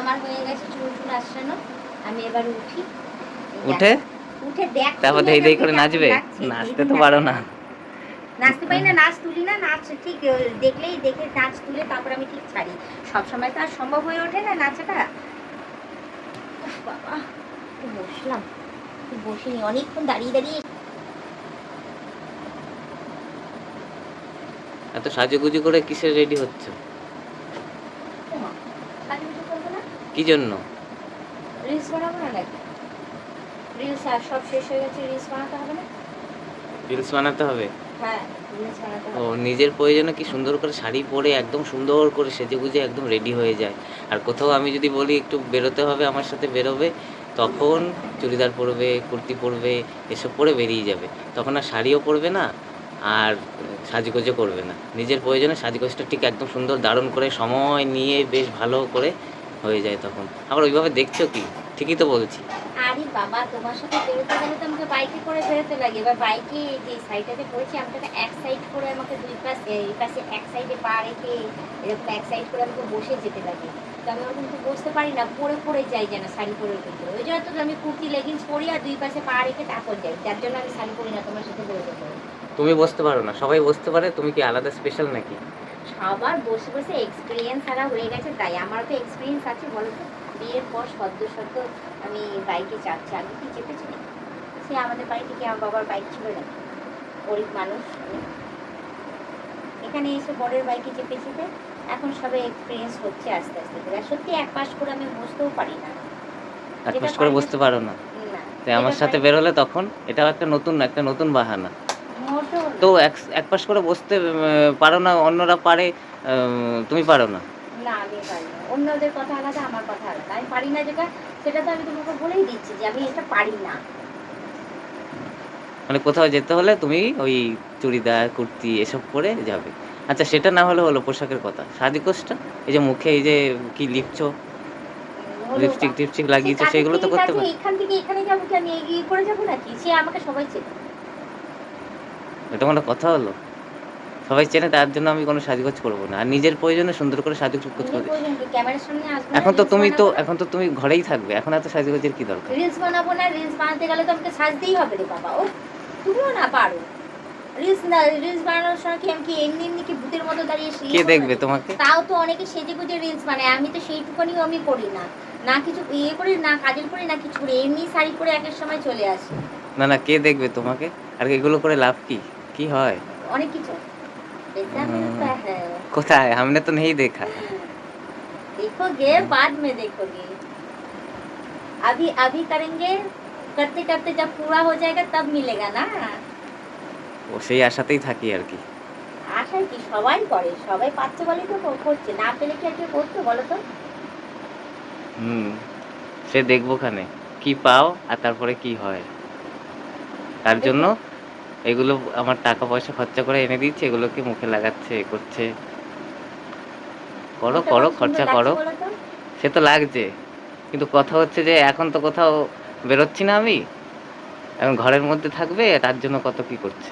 আমার হয়ে গেছে চুল টুল আসানো। আমি এবার উঠি, উঠে উঠে দেখ তারপর ধেই ধেই করে নাচবে? নাচতে তো পারো না। নাচতে পারি না, নাচ তুলি না, নাচ ঠিক দেখলেই দেখে নাচ তুলে তারপর আমি ঠিক ছাড়ি। সবসময় তো আর সম্ভব হয়ে ওঠে না নাচাটা। উফ বাবা, একটু বসলাম, একটু বসিনি, অনেকক্ষণ দাঁড়িয়ে দাঁড়িয়ে। এত সাজুগুজু করে কিসের রেডি হচ্ছ? সাজুগুজু করবো না? কি জন্য? রিলস বানাবো না নাকি? রিলস আর সব শেষ হয়ে গেছে, রিলস বানাতে হবে না? রিলস বানাতে হবে? হ্যাঁ, রিলস বানাতে ও হবে। নিজের প্রয়োজনে কি সুন্দর করে শাড়ি পরে একদম সুন্দর করে সেজেগুজে একদম রেডি হয়ে যায়। আর কোথাও আমি যদি বলি একটু বেরোতে হবে, আমার সাথে বেরোবে, তখন চুড়িদার পরবে, কুর্তি পরবে, এসব পরে বেরিয়ে যাবে। তখন আর শাড়িও পরবে না, আর সাজগোজও করবে না। নিজের প্রয়োজনে সাজগোজটা ঠিক একদম সুন্দর দারুণ করে সময় নিয়ে বেশ ভালো করে হয়ে যায় তখন। আবার ওইভাবে দেখছো কি? ঠিকই তো বলছি। আরে বাবা, তোমার সাথে বেরোতে গেলে তো আমাকে বাইকে করে বেরোতে লাগে। এবার বাইকে যে সাইডটাতে পড়েছি, আমাকে তো এক সাইড করে, আমাকে দুই পাশে, এই পাশে এক সাইডে পা রেখে এরকম এক সাইড করে আমাকে বসে যেতে লাগে। তো আমি ওরকম তো বসতে পারি না, পরে পরে যাই যেন শাড়ি পরে কিন্তু। ওই জন্য তো আমি কুর্তি লেগিংস পরি আর দুই পাশে পা রেখে তারপর যাই, যার জন্য আমি শাড়ি পরি না তোমার সাথে বেরোতে পারি। তুমি বসতে পারো না, সবাই বসতে পারে, তুমি কি আলাদা স্পেশাল নাকি? সবার বসে বসে এক্সপিরিয়েন্স সারা হয়ে গেছে, তাই আমারও তো এক্সপিরিয়েন্স আছে বলো তো। বিয়ের পর সদ্য সদ্য আমি বাইকে চাপছি, আগে কি চেপেছি না? সে আমাদের বাড়ি থেকে আমার বাবার বাইক ছিল না, গরিব মানুষ আমি। এখানে এসে বড়ের বাইকে চেপে চেপে এখন সবে এক্সপিরিয়েন্স হচ্ছে আস্তে আস্তে করে। আর সত্যি এক পাশ করে আমি বসতেও পারি না, এক যেটা পাশ করে পারি না। বসতে পারো না? না, তাই যেটা আমার সাথে পারি বেরোলে তখন এটাও একটা নতুন বাহানা। মোটেও তো না। এক পাশ করে বসতে পারো না, অন্যরা পারে, তুমি পারো না? না, আমি পারি না। অন্যদের কথা আলাদা, আমার কথা আলাদা। আমি পারি না যেটা, সেটা তো আমি তোমাকে বলেই দিচ্ছি যে আমি এটা পারি না। মানে কোথাও যেতে হলে তুমি ওই চুড়িদার, কুর্তি এসব পরে যাবে। আচ্ছা সেটা না হলে হলো, পোশাকের কথা। সাজগোজটা, এই যে মুখে এই যে কি লিপছো, হলো বা, লিপস্টিক টিপস্টিক সে লাগিয়েছো, কাজের সেগুলো তো থেকে করতে কাজে পারো। এখান থেকে এখানে যাবো কি আমি এগিয়ে করে যাবো নাকি? সে আমাকে সবাই চেনে। এটা কোনো কথা হলো? সবাই চেনে, তার জন্য আমি কোনো সাজগোজ করবো না। আর নিজের প্রয়োজনে সুন্দর করে সাজগোজ করতে নিজের হবে। প্রয়োজন কি ক্যামেরার সামনে আসবো না, রিলস বানাবো না? এখন তো তুমি ঘরেই থাকবে, এখন এত সাজগোজের কি দরকার? রিলস বানাবো না, রিলস বানাতে গেলে তো আমাকে সাজতেই হবে রে বাবা। ও, তুমিও না পারো রিলস না। রিলস বানানোর সময় কি আমি কি এমনি এমনি কি ভূতের মতো দাঁড়িয়ে কে ইয়ে করবো দেখবে নাকি? তোমাকে? তাও তো অনেকে সেজে গুজে রিলস বানায়, আমি তো সেইটুকুনিও আমি করি না। না কিছু ইয়ে করি, না কাজল করি, না কিছু করি, এমনি শাড়ি পরে একের সময় চলে আসি। না না, কে দেখবে তোমাকে? আর এগুলো করে লাভ কি? কি হয়? অনেক কিছু ऐसा উম, मिलता है। কোথায়? हमने तो नहीं देखा। देखोगे, बाद में देखोगे। अभी अभी करेंगे, करते करते जब पूरा हो जाएगा तब मिलेगा ना। ও সেই আশাতেই থাকি আর কি। আশায় কি, সবাই করে, সবাই পাচ্ছে বলে তো করছে, না পেলে কি আর কেউ করতো বলো তো? হুম, সে দেখবো খানে কি পাও আর তারপরে কি হয়। তার জন্য দেখো, এগুলো আমার টাকা পয়সা খরচা করে এনে দিচ্ছে, এগুলোকে মুখে লাগাচ্ছে, এ করছে। করো মুখটা করো, কত সুন্দর খরচা লাগছে করো। বলো তো? সে তো লাগছে, কিন্তু কথা হচ্ছে যে এখন তো কোথাও বেরোচ্ছি না আমি, এখন ঘরের মধ্যে থাকবে, তার জন্য কত কি করছে।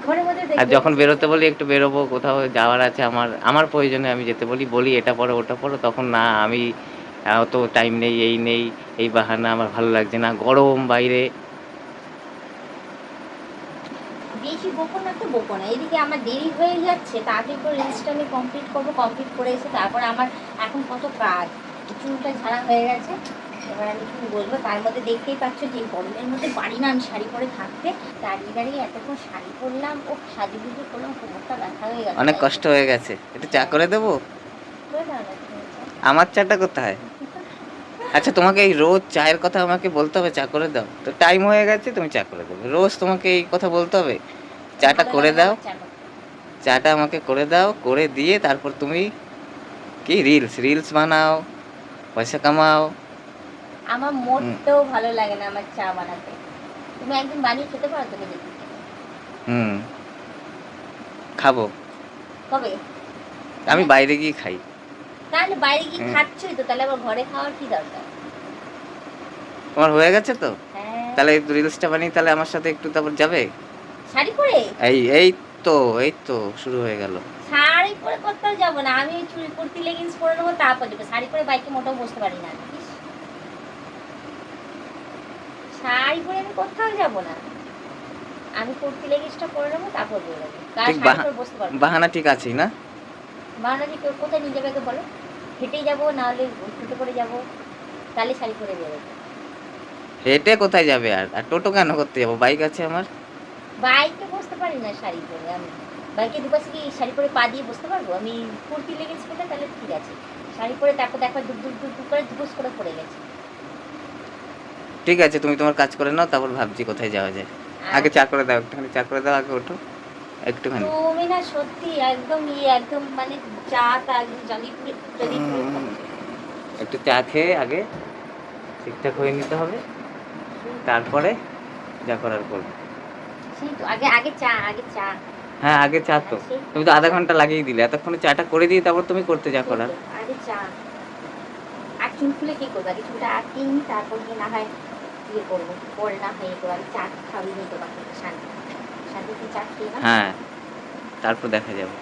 ঘরের মধ্যে আর দেখবে যখন যে বেরোতে বলি একটু বেরোবো, কোথাও যাওয়ার আছে আমার, আমার প্রয়োজনে আমি যেতে বলি এটা পড়ো ওটা পড়ো, তখন না আমি অত টাইম নেই, এই নেই, এই বাহানা, আমার ভালো লাগছে না, গরম বাইরে। বেশি বকো না তো, বকো না। এদিকে আমার দেরি হয়ে যাচ্ছে, তাড়াতাড়ি করে রিলসটা আমি কমপ্লিট করবো। কমপ্লিট করে এসে তারপরে আমার এখন কত কাজ। চুলটা ঝাড়া হয়ে গেছে, এবার আমি কি বলবো, তার মধ্যে দেখতেই পাচ্ছ যে গরমের মধ্যে পারি না আমি শাড়ি পরে থাকতে। দাঁড়িয়ে দাঁড়িয়ে এতক্ষণ শাড়ি পরলাম, ও সাজুগুজু করলাম, কোমরটা ব্যথা হয়ে গেল। অনেক কষ্ট হয়ে গেছে, একটু চা করে দেবো? করে দাও না তুমি চা। আমার চাটা কোথায়? আচ্ছা তোমাকে এই রোজ চায়ের কথা আমাকে বলতে হবে চা করে দাও? তো টাইম হয়ে গেছে, তুমি চা করে দেবে? রোজ তোমাকে এই কথা বলতে হবে? চাটা ভালো করে লাগে না দাও, আমার চা করতে। চাটা আমাকে করে দাও, করে দিয়ে তারপর তুমি কি রিলস রিলস বানাও, পয়সা কামাও। আমার হুম। মোটেও ভালো লাগে না আমার চা বানাতে। তুমি একদিন বানিয়ে খেতে পারো, তুমি দেখি। হুম, খাবো। কবে? আমি হ্যাঁ, বাইরে গিয়ে খাই। তাহলে বাইরে গিয়ে হুম, খাচ্ছই তো, তাহলে আবার ঘরে খাওয়ার কি দরকার? তোমার হয়ে গেছে তো? হ্যাঁ। তাহলে রিলসটা বানিয়ে তাহলে আমার সাথে একটু তারপর যাবে? শাড়ি পরে? এই এই এই তো শুরু হয়ে গেল। শাড়ি পরে কোথাও যাবো না, আমি চুড়ি কুর্তি লেগিংস পরে নেবো, তারপর যাবো। শাড়ি পরে বাইকে মোটেও বসতে পারি না আমি। ইস, শাড়ি পরে আমি কোথাও যাবো না, আমি কুর্তি লেগিংসটা পরে নেবো, তারপর বেরোবো। কার ঠিক শাড়ি পরে বসতে পারবো না। বাহানা ঠিক আছেই না? বাহানা যে কেউ কোথায় নিয়ে যাবে আগে বলো? হেঁটেই যাবো, না হলে টোটো করে যাবো, তাহলে শাড়ি পরে বেরোবো। হেঁটে কোথায় যাবে? আর আর টোটো কেন করতে যাবো? বাইক আছে আমার। বাইকে বসতে পারি না শাড়ি পরে আমি। বাইকে দুপাশে কি শাড়ি পরে পা দিয়ে বসতে পারবো আমি? কুর্তি লেগিংস পরে তাহলে ঠিক আছে, শাড়ি পরে তারপর দেখো দুপ দুপ দুপ দুপ করে ধুপুস করে পড়ে গেছে। ঠিক আছে, তুমি তোমার কাজ করে নাও, তারপর ভাবছি কোথায় যাওয়া যায়। আগে চা করে দাও, একটুখানি চা করে দাও, আগে ওঠো একটুখানি। তুমি না সত্যি একদম একদম মানে চা টা একদম জলি পুরে জলি পুরে খাচ্ছো। একটু চা খেয়ে আগে ঠিকঠাক হয়ে নিতে হবে, তারপরে যা করার করবে। সেই তো আগে আগে চা, আগে চা। হ্যাঁ আগে চা তো, তুমি তো আধা ঘন্টা লাগিয়ে দিলে, এতক্ষণে চাটা করে দিয়ে তারপর তুমি করতে যা সেই করার। তো, আগে চা। আর চুল খুলে কি করবো? আগে চুলটা আটকে নি, তারপর গিয়ে না হয় ইয়ে করবো, পরে না হয় ইয়ে করবো। আমি চা খাবি নি তোমাকে, শান্তি শান্তিতে চা খেয়ে না। হ্যাঁ তারপর দেখা যাবে।